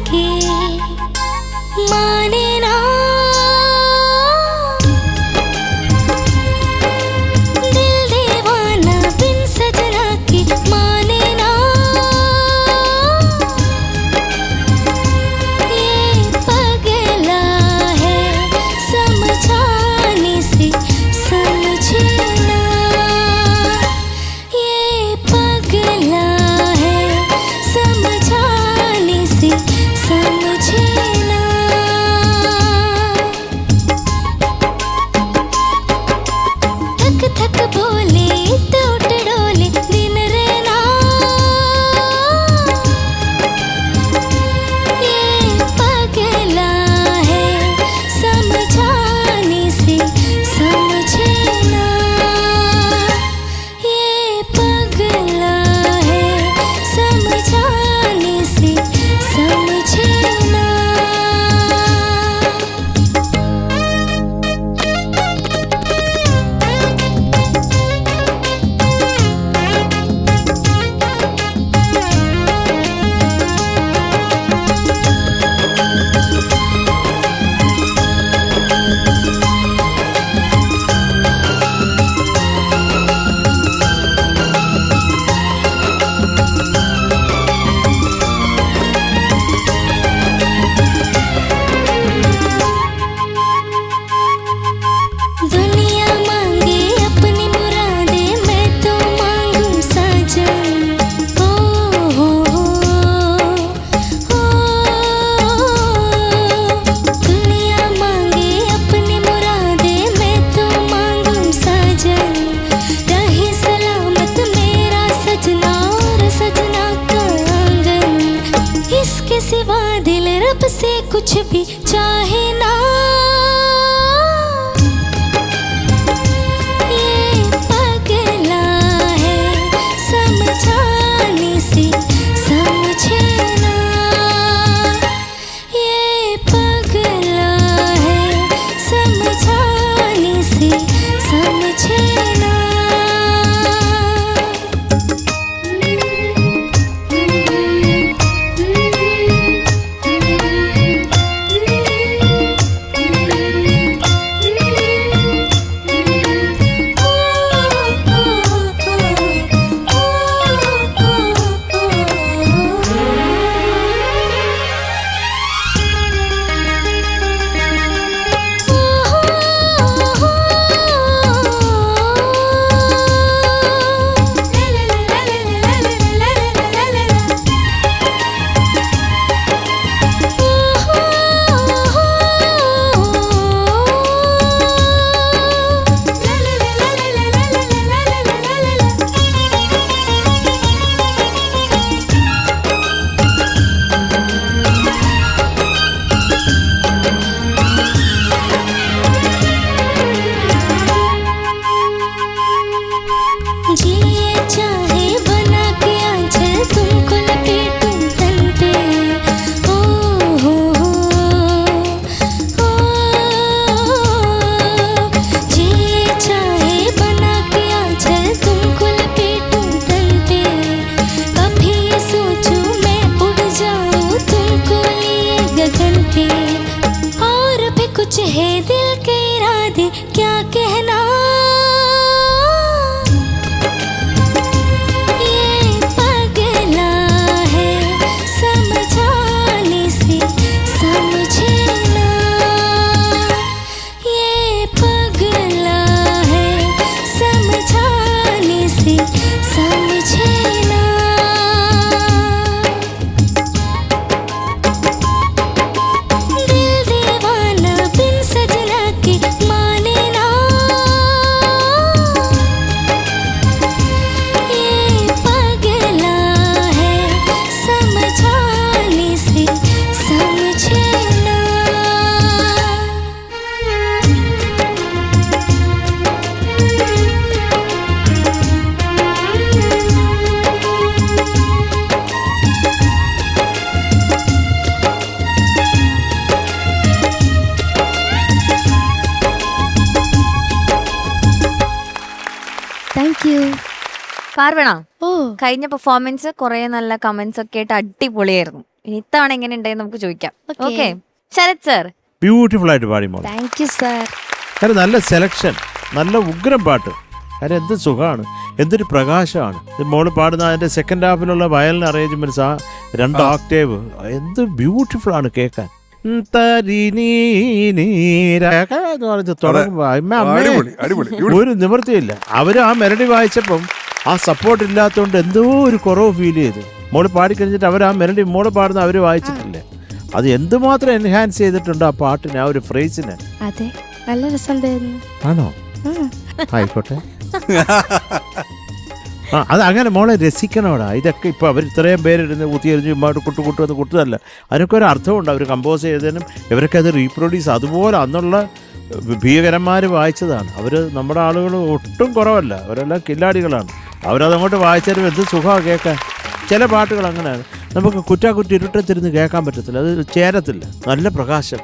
के माने ना, दिल दीवाना बिन सजना के माने ना, ये पगला है समझाने से समझे ना, ये पगला है समझाने से समझे ना। थक थक बोले तो उठ डोले दिन रहना, ये पगला है समझाने से समझे ना, ये पगला है समझाने से समझे ना। दुनिया मांगे अपनी मुरादे, मैं तो मांगूं साजन। ओ दुनिया मांगे अपनी मुरादे, मैं तो मांगूं साजन। रहे सलामत मेरा सजना और सजना का आंगन, इसके सिवा दिल रब से कुछ भी चाहे ना, ये पगला है समझाने से समझे ना, ये पगला है समझाने से समझे ना। जिए चाहे बना के आंचल, तुमको लपेटूं तन पे। ओ जिए चाहे बना के आंचल, तुमको लपेटूं तन पे। कभी ये सोचूं मैं उड़ जाऊं तुमको लिए गगन पे। और भी कुछ है दिल के इरादे, क्या कहना, പാർവണ, കഴിഞ്ഞ പെർഫോമൻസ് കുറെ നല്ല കമന്റ്സ് ഒക്കെ ആയിട്ട് അടിപൊളിയായിരുന്നു. ഇത്തവണ എങ്ങനെ ഉണ്ടെന്ന് നമുക്ക് ചോദിക്കാം. Okay Sarath sir. ബ്യൂട്ടിഫുൾ ആയിട്ട് പാടി മോളെ. Thank you sir. കാര്യം നല്ല സെലക്ഷൻ, നല്ല ഉഗ്രം പാട്ട്. കാര്യം എന്ത് സുഖമാണ്, എന്തൊരു പ്രകാശമാണ് മോള് പാടുന്ന. അതിൻ്റെ സെക്കൻഡ് ഹാഫിലുള്ള വയലിൻ അറേഞ്ച്മെന്റ്സ്, ആ 2 ഓക്ടേവ് എന്ത് ബ്യൂട്ടിഫുൾ ആണ് കേൾക്കാൻ. ഒരു നിവൃത്തിയില്ല. അവര് ആ മെലഡി വായിച്ചപ്പം ആ സപ്പോർട്ട് ഇല്ലാത്തതുകൊണ്ട് എന്തോ ഒരു കുറവ് ഫീൽ ചെയ്തു. മോള് പാടിക്കഴിഞ്ഞിട്ട് അവർ ആ മെലഡി മോള് പാടുന്ന അവര് വായിച്ചിട്ടില്ല. അത് എന്തുമാത്രം എൻഹാൻസ് ചെയ്തിട്ടുണ്ട് ആ പാട്ടിന്, ആ ഒരു ഫ്രേസിന്. അതെ, നല്ല രസമുണ്ടായിരുന്നു. ആണോ? ആയിക്കോട്ടെ. അത് അങ്ങനെ മോളെ രസിക്കണോടാ. ഇതൊക്കെ ഇപ്പൊ അവർ ഇത്രയും പേരിരുന്ന് കുത്തിയെറിഞ്ഞ് ഇമ്മായിട്ട് കുട്ടുവന്ന് കുട്ടതല്ല, അതിനൊക്കെ ഒരു അർത്ഥമുണ്ട്. അവർ കമ്പോസ് ചെയ്തതിനും ഇവരൊക്കെ അത് റീപ്രൊഡ്യൂസ് അതുപോലെ അന്നുള്ള ഭീകരന്മാർ വായിച്ചതാണ്. അവർ നമ്മുടെ ആളുകൾ ഒട്ടും കുറവല്ല, അവരെല്ലാം കില്ലാടികളാണ്. അവരതങ്ങോട്ട് വായിച്ചാലും എന്ത് സുഖമാണ് കേൾക്കാൻ. ചില പാട്ടുകൾ അങ്ങനെയാണ്, നമുക്ക് കുറ്റാക്കുറ്റി ഇരുട്ടത്തിരുന്ന് കേൾക്കാൻ പറ്റത്തില്ല, അത് ചേരത്തില്ല. നല്ല പ്രകാശം,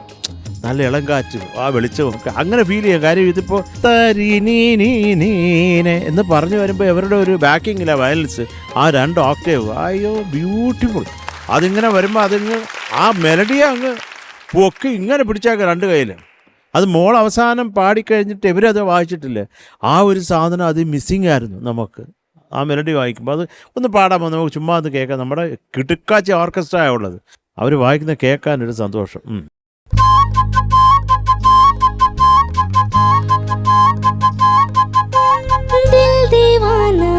നല്ല ഇളം കാറ്റ്, ആ വെളിച്ചവും അങ്ങനെ ഫീൽ ചെയ്യാം. കാര്യം ഇതിപ്പോൾ തരീനീനീനെ എന്ന് പറഞ്ഞു വരുമ്പോൾ ഇവരുടെ ഒരു ബാക്കിങ്ങില്ല വയലൻസ്, ആ 2 ഓക്ടേവ്, അയ്യോ ബ്യൂട്ടിഫുൾ. അതിങ്ങനെ വരുമ്പോൾ അതിങ്ങ് ആ മെലഡിയെ അങ്ങ് പൊക്കി ഇങ്ങനെ പിടിച്ചാൽ 2 കയ്യിൽ. അത് മോൾ അവസാനം പാടിക്കഴിഞ്ഞിട്ട് ഇവരത് വായിച്ചിട്ടില്ല. ആ ഒരു സാധനം അത് മിസ്സിങ് ആയിരുന്നു നമുക്ക് ആ മെലഡി വായിക്കുമ്പോൾ. അത് ഒന്ന് പാടാമോ നമുക്ക് ചുമ്മാ ഒന്ന് കേൾക്കാം. നമ്മുടെ കിടുക്കാച്ചി ഓർക്കസ്ട്ര ഉള്ളത്, അവർ വായിക്കുന്ന കേൾക്കാനൊരു സന്തോഷം. दिल दीवाना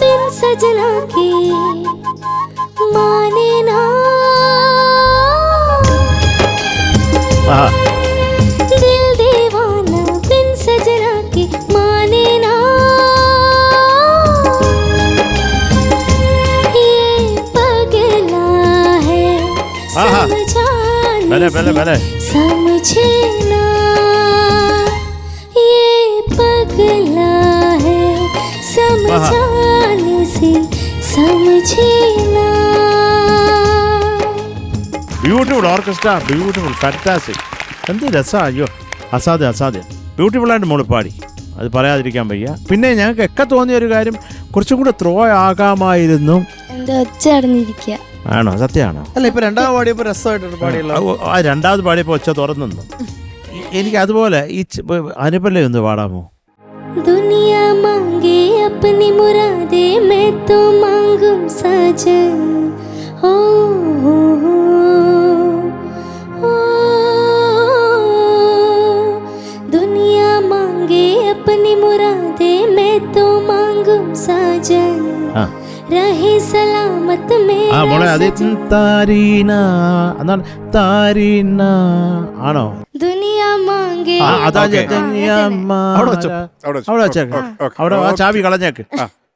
बिन सजना के माने ना, दिल दीवाना बिन सजना के माने ना, ये पगला है समझाने समझे ना, ये पगला है समझाने से समझे ना. Beautiful orchestra, beautiful, fantastic. എന്ത് രസമാണ്. അയ്യോ അസാധ്യം. ബ്യൂട്ടിഫുള്ളായിട്ട് മോള് പാടി, അത് പറയാതിരിക്കാൻ വയ്യ. പിന്നെ ഞങ്ങൾക്കൊക്കെ തോന്നിയ ഒരു കാര്യം, കുറച്ചും കൂടെ ത്രോ ആകാമായിരുന്നു. എന്റെ ഒച്ച അടഞ്ഞിരിക്കുക. ആണോ? സത്യമാണോ? അല്ല, ഇപ്പൊ 2ാമത് പാടിയപ്പോ രസമായിട്ട് പാടിയല്ലോ. ആ 2ാമത് പാടിയപ്പോൾ ഒച്ച തുറന്നു. എനിക്ക് അതുപോലെ ഈ അനുപല്ല ഒന്ന് പാടാമോ? दुनिया मांगे अपनी मुरादे, मैं तो मांगूं साजन. ओ, ओ, ओ, दुनिया मांगे अपनी मुरादे, मैं तो मांगूं साजन. रहे सलामत मेरा. മോളെ അത് താരീന എന്നാണ്, താരീന ആണോ? दुनिया मांगे. അതാ അവിടെ ആ ചാവി കളഞ്ഞേക്ക്.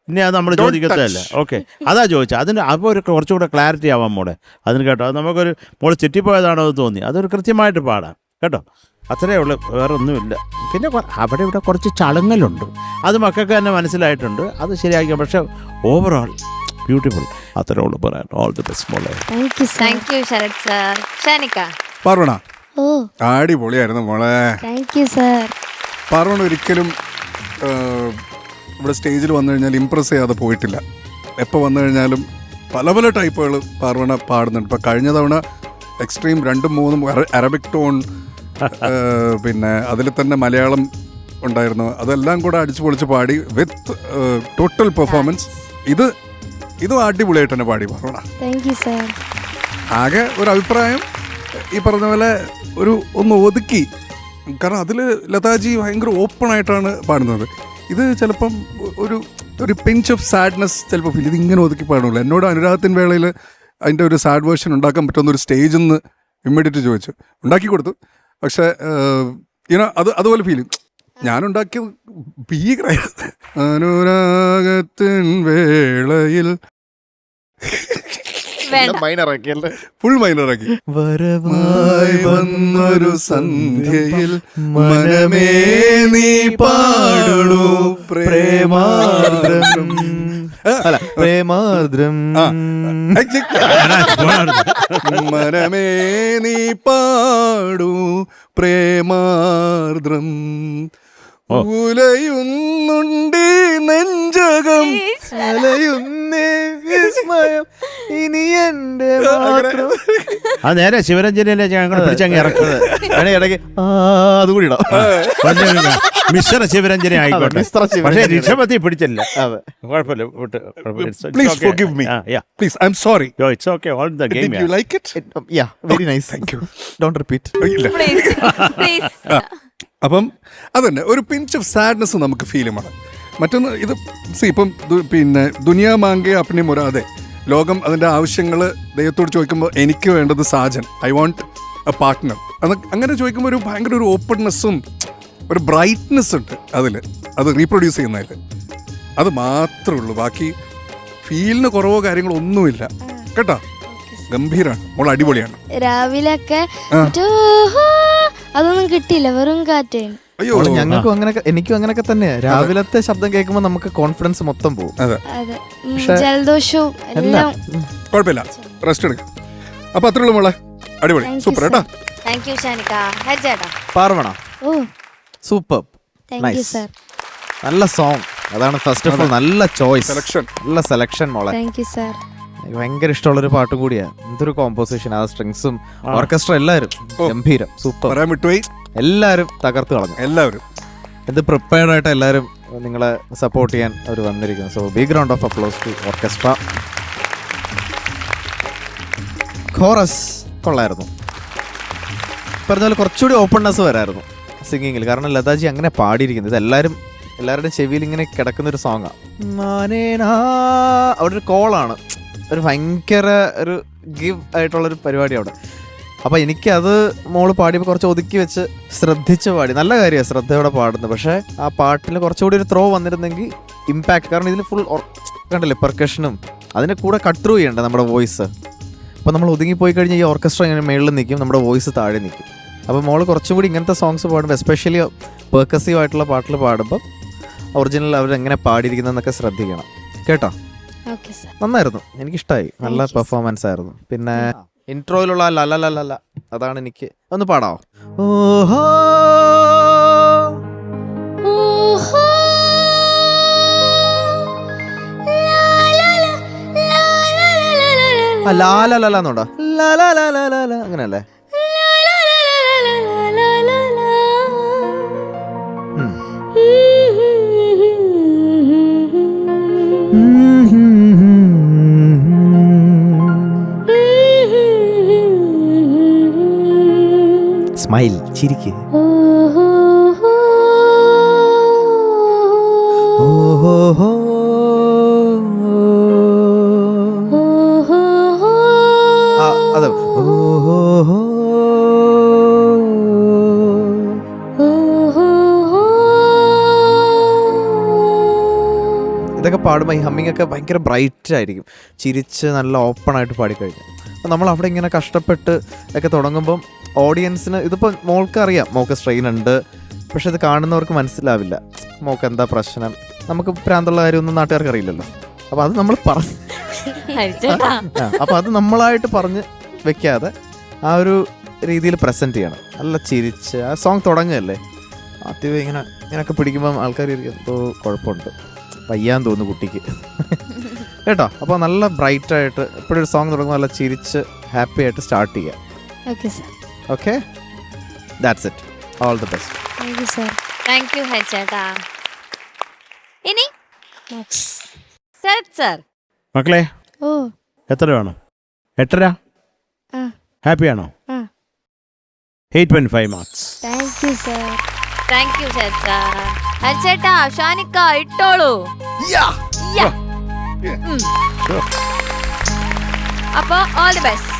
ഇനി അത് നമ്മൾ ചോദിക്കത്തല്ല. ഓക്കെ, അതാ ചോദിച്ചത്. അതിന് അപ്പോൾ ഒരു കുറച്ചുകൂടെ ക്ലാരിറ്റി ആവാം മോളെ. അതിന് കേട്ടോ, അത് നമുക്കൊരു മോള് തെറ്റിപ്പോയതാണോ എന്ന് തോന്നി. അതൊരു കൃത്യമായിട്ട് പാടാം കേട്ടോ, അത്രയേ ഉള്ളൂ, വേറെ ഒന്നുമില്ല. പിന്നെ അവിടെ ഇവിടെ കുറച്ച് ചളങ്ങലുണ്ട്, അത് മക്കൾക്ക് തന്നെ മനസ്സിലായിട്ടുണ്ട്, അത് ശരിയാക്കിയ. പക്ഷെ ഓവറോൾ ബ്യൂട്ടിഫുൾ, അത്രേ ഉള്ളൂ പറയാൻ. ഓൾ ദി ബെസ്റ്റ് മോളെ. Thank you Sarath sir. ഷാനിക്ക. പാർവണ ഓ, അടിപൊളിയായിരുന്നു മോളെ. Thank you sir. പാർവണ ഒരിക്കലും ഇവിടെ സ്റ്റേജിൽ വന്നു കഴിഞ്ഞാൽ ഇമ്പ്രസ് ചെയ്യാതെ പോയിട്ടില്ല. എപ്പോൾ വന്നു കഴിഞ്ഞാലും പല പല ടൈപ്പുകൾ പാർവണ പാടുന്നുണ്ട്. ഇപ്പം കഴിഞ്ഞ തവണ എക്സ്ട്രീം 2-3 അറബിക് ടോൺ, പിന്നെ അതിൽ തന്നെ മലയാളം ഉണ്ടായിരുന്നു. അതെല്ലാം കൂടെ അടിച്ചു പൊളിച്ച് പാടി വിത്ത് ടോട്ടൽ പെർഫോമൻസ്. ഇതും അടിപൊളിയായിട്ട് തന്നെ പാടി പാർവണ. Thank you sir. ആകെ ഒരു അഭിപ്രായം, ഈ പറഞ്ഞ പോലെ ഒന്ന് ഒതുക്കി. കാരണം അതിൽ ലതാജി ഭയങ്കര ഓപ്പണായിട്ടാണ് പാടുന്നത്. ഇത് ചിലപ്പം ഒരു പിഞ്ച് ഓഫ് സാഡ്നെസ് ചിലപ്പോൾ ഫീൽ. ഇതിങ്ങനെ ഒതുക്കി പാടുള്ളൂ. എന്നോട് അനുരാഗത്തിൻ വേളയിൽ അതിൻ്റെ ഒരു സാഡ് വേർഷൻ ഉണ്ടാക്കാൻ പറ്റുന്ന ഒരു സ്റ്റേജിൽ നിന്ന് ഇമ്മീഡിയറ്റ് ചോദിച്ചു, ഉണ്ടാക്കി കൊടുത്തു. പക്ഷേ അതുപോലെ ഫീൽ ഞാനുണ്ടാക്കിയത് ഭീകരമായിരുന്നു. അനുരാഗത്തിൻ വേളയിൽ ഫുൾ മൈനറാക്കി. വരവായി വന്നൊരു സന്ധ്യയിൽ മനമേ നീ പാടുള്ളൂ പ്രേമാർദ്രം. അല്ല, പ്രേമാർദ്രം. മനമേ നീ പാടൂ പ്രേമാർദ്രം. ഉലയുന്നുണ്ട് നെഞ്ചകം, അലയുന്നേ വിസ്മയം. ഇനി എന്റെ മാത്രം. അത് നേരെ ശിവരഞ്ജനിയല്ലേ ഞങ്ങൾ പിടിച്ചങ്ങ് ഇറക്കുന്നത്. വേണേ ഇടയ്ക്ക് അതുകൂടി ഇടാം. മിസ്റ്റർ ശിവരഞ്ജനി ആയിക്കോട്ടെ. മിസ്റ്റർ ശിവരഞ്ജനി. പക്ഷേ ഋഷഭത്തി പിടിച്ചില്ല. അതെ. കുഴപ്പമില്ല. Please forgive me. Please, I'm sorry. It's okay. All the game. Did you like it? Yeah, very nice. Thank you. Don't repeat. ഇല്ല. പ്ലീസ് അപ്പം അതന്നെ ഒരു പിഞ്ച് ഓഫ് സാഡ്നെസ് നമുക്ക് ഫീൽ ചെയ്യണം. മറ്റൊന്ന് ഇത് ഇപ്പം പിന്നെ ദുനിയാ മാങ്കെ അപ്പനെ മുറാതെ, ലോകം അതിൻ്റെ ആവശ്യങ്ങൾ ദൈവത്തോട് ചോദിക്കുമ്പോൾ എനിക്ക് വേണ്ടത് Sajan, I want A partner. അങ്ങനെ ചോദിക്കുമ്പോൾ ഒരു ഭയങ്കര ഒരു ഓപ്പൺനെസ്സും ഒരു ബ്രൈറ്റ്നെസ് ഉണ്ട് അതിൽ, അത് റീപ്രൊഡ്യൂസ് ചെയ്യുന്നതിൽ. അത് മാത്രമേ ഉള്ളൂ, ബാക്കി ഫീലിന് കുറവോ കാര്യങ്ങളോ ഒന്നുമില്ല കേട്ടോ. ഗംഭീരാണ്, മോൾ അടിപൊളിയാണ്. രാവിലൊക്കെ അതൊന്നും കിട്ടിയില്ല, വെറും കാറ്റാണ്. അയ്യോ, ഞങ്ങൾക്കും അങ്ങനെയൊക്കെ, എനിക്കും അങ്ങനെയൊക്കെ തന്നെയാ. രാവിലത്തെ ശബ്ദം കേൾക്കുമ്പോൾ നമുക്ക് കോൺഫിഡൻസ് മൊത്തം പോകും. അതെ, അതെ, ജലദോഷവും എല്ലാം. കുഴപ്പമില്ല, റെസ്റ്റ് എടുക്കും. അപ്പൊ അത്രേ ഉള്ളൂ മോളെ, അടിപൊളി, Thank you, സൂപ്പർ കേട്ടോ. താങ്ക് യു ഷാനിക്ക. ഹരിച്ചേട്ടാ Parvana oh super, thank you sir. നല്ല സോങ്. അതാണ് ഫസ്റ്റ് ഓഫ് ഓൾ, നല്ല ചോയ്സ്, സെലക്ഷൻ. നല്ല സെലക്ഷൻ മോളെ. Thank you sir. എനിക്ക് ഭയങ്കര ഇഷ്ടമുള്ളൊരു പാട്ടും കൂടിയാ. എന്തൊരു കോമ്പോസിഷൻ, ആ സ്ട്രിങ്സും ഓർക്കസ്ട്ര എല്ലാവരും ഗംഭീരം, സൂപ്പർ. പറയാൻ വിട്ടുപോയി, എല്ലാവരും തകർത്ത് കളഞ്ഞു. എല്ലാവരും ഇത് പ്രിപ്പയർഡ് ആയിട്ട് എല്ലാവരും നിങ്ങളെ സപ്പോർട്ട് ചെയ്യാൻ അവർ വന്നിരിക്കുന്നു. So big round of applause to orchestra. Chorus കൊള്ളായിരുന്നു. പറഞ്ഞ പോലെ കുറച്ചുകൂടി ഓപ്പൺനെസ് വരായിരുന്നു സിംഗിങ്ങിൽ. കാരണം ലതാജി അങ്ങനെ പാടിയിരിക്കുന്നത്, ഇത് എല്ലാവരുടെയും ചെവിയിൽ ഇങ്ങനെ കിടക്കുന്നൊരു സോങ്ങാണ്. അവിടെ ഒരു കോളാണ്, ഒരു ഭയങ്കര ഒരു ഗിവ് ആയിട്ടുള്ളൊരു പരിപാടി അവിടെ. അപ്പോൾ എനിക്കത് മോള് പാടിയപ്പോൾ കുറച്ച് ഒതുക്കി വെച്ച് ശ്രദ്ധിച്ച് പാടി. നല്ല കാര്യമാണ് ശ്രദ്ധയോടെ പാടുന്നത്. പക്ഷേ ആ പാട്ടിൽ കുറച്ചുകൂടി ഒരു ത്രോ വന്നിരുന്നെങ്കിൽ ഇമ്പാക്റ്റ്. കാരണം ഇതിൽ ഫുൾ കണ്ടില്ലേ പെർക്കഷനും അതിൻ്റെ കൂടെ കട്ട് ത്രൂ ചെയ്യണ്ടേ നമ്മുടെ വോയിസ്. അപ്പോൾ നമ്മൾ ഒതുങ്ങിപ്പോയി കഴിഞ്ഞാൽ ഈ ഓർക്കസ്ട്ര ഇങ്ങനെ മേളിൽ നിൽക്കും, നമ്മുടെ വോയിസ് താഴെ നിൽക്കും. അപ്പോൾ മോള് കുറച്ചും കൂടി ഇങ്ങനത്തെ സോങ്സ് പാടുമ്പോൾ, എസ്പെഷ്യലി പെർക്കസീവ് ആയിട്ടുള്ള പാട്ടിൽ പാടുമ്പോൾ ഒറിജിനൽ അവരെങ്ങനെ പാടിയിരിക്കുന്നതെന്നൊക്കെ ശ്രദ്ധിക്കണം കേട്ടോ. Okay sir. നന്നായിരുന്നു, എനിക്കിഷ്ടമായി. നല്ല പെർഫോമൻസ് ആയിരുന്നു. പിന്നെ ഇൻട്രോയിലുള്ള ലല അതാണ് എനിക്ക്. ഒന്ന് പാടാവോ? ഓഹോ ഓഹോ ലാലല എന്നുണ്ടോ? ലാല അങ്ങനെയല്ലേ? സ്മൈൽ, ചിരിക്ക്. ഓഹോ അതെ. ഓഹോ ഇതൊക്കെ പാടുമ്പോൾ ഈ ഹമ്മിങ് ഒക്കെ ഭയങ്കര ബ്രൈറ്റ് ആയിരിക്കും. ചിരിച്ച് നല്ല ഓപ്പണായിട്ട് പാടിക്കഴിഞ്ഞു. അപ്പോൾ നമ്മൾ അവിടെ ഇങ്ങനെ കഷ്ടപ്പെട്ട് ഒക്കെ തുടങ്ങുമ്പം ഓഡിയൻസിന് ഇതിപ്പോൾ മോൾക്കറിയാം, മോൾക്ക് സ്ട്രെയിൻ ഉണ്ട്. പക്ഷെ ഇത് കാണുന്നവർക്ക് മനസ്സിലാവില്ല മോൾക്ക് എന്താ പ്രശ്നം. നമുക്ക് പ്രാന്തുള്ള കാര്യമൊന്നും നാട്ടുകാർക്ക് അറിയില്ലല്ലോ. അപ്പോൾ അത് നമ്മൾ അപ്പോൾ അത് നമ്മളായിട്ട് പറഞ്ഞ് വെക്കാതെ ആ ഒരു രീതിയിൽ പ്രസൻറ്റ് ചെയ്യണം. നല്ല ചിരിച്ച് ആ സോങ് തുടങ്ങുകയല്ലേ, ആദ്യം ഇങ്ങനെയൊക്കെ പിടിക്കുമ്പം ആൾക്കാർ എന്തോ കുഴപ്പമുണ്ട്, വയ്യാന്ന് തോന്നുന്നു കുട്ടിക്ക് കേട്ടോ. അപ്പോൾ നല്ല ബ്രൈറ്റായിട്ട് എപ്പോഴും ഒരു സോങ് തുടങ്ങുമ്പോൾ നല്ല ചിരിച്ച് ഹാപ്പി ആയിട്ട് സ്റ്റാർട്ട് ചെയ്യാം. Okay sir. Okay, that's it. All the best. Thank you sir. Thank you ഹരിച്ചേട്ടാ. ഇനി ശരത് സർ. മക്കളെ ഓ എത്ര വേണം? 8.5. ആ ഹാപ്പിയാണോ? ആ 8.5 marks. Thank you sir. Thank you Sarath sir. ഹരിച്ചേട്ടാ ഷാനിക്ക ഇട്ടോളൂ. അപ്പൊ ഓൾ ദി ബെസ്റ്റ്.